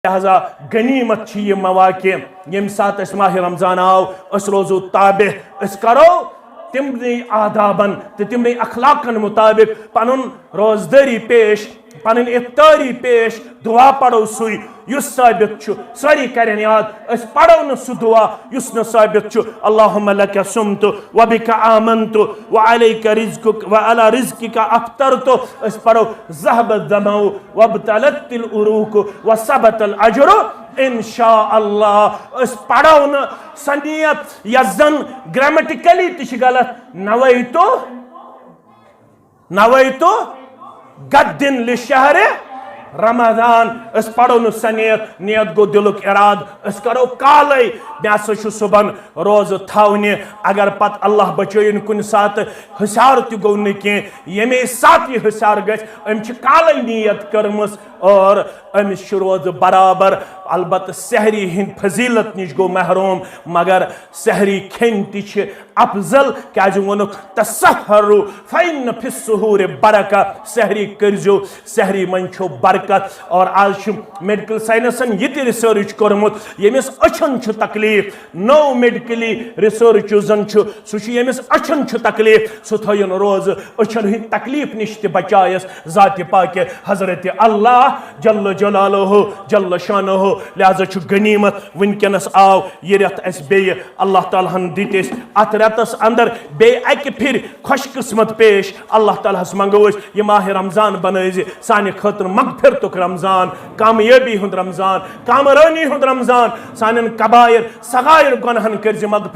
لہذا غنیمت یہ مواقع یم سات اس ماہ رمضان آو اس روزو تابع اس کرو تمنی آدابن تمنی اخلاقن مطابق پنن روزداری پیش پنن افطاری پیش دعا پڑھو سوئی یس ثابت چھو ساری کرن یاد اس پڑھو نہ سو دعا یس نہ ثابت چھو اللہم لک سمت وبک آمنت وعلیک رزقک وعلی رزقک افطرت اس پڑھو ذهب الظمأ وابتلت العروق وثبت الاجر انشاءاللہ اس پڑھو نہ سنیت یا زن گرامیٹیکلی تش غلط نویتو غدن لشہر رمضان اس پڑھو نو سنیت نیت گو دلک اراد اس کرو کالے بیاسا چھو صبح روز تھاونی اگر پت اللہ بچوین کن سات حسار تی گو نکین یمی سات یہ حسار گیس ام چھ کالے نیت کرمس اور ام روز برابر البت سحری ہند فضیلت نش گو محروم مگر سحری کھین تی چھ افضل کیا جو ونک تسحرو فین فی السحور برکہ سحری کرجو سحری من چھو برکت اور آج چھ میڈیکل سائنسن یہ تی ریسرچ کرمت یمیس اچھن چھو تکلیف نو میڈیکلی ریسرچ زن چھو سوچی یمیس اچھن چھو تکلیف سو تھوین روز اچھن ہند تکلیف نشت بچائیس ذات پاک حضرت اللہ جل جلالہ جل شانہ لہذا چھو غنیمت ونکنس آو یہ رت اس بے اللہ تعالیٰ ہن دیتس ات رتس اندر بے ایک پھر خوش قسمت پیش اللہ تعالیٰ ہس منگوش یہ ماہ رمضان بنائز سانی خاطر مغفرتک رمضان کامیابی ہند رمضان کامرانی ہند رمضان سانن کبائر صغائر گنہن کرز مغفرت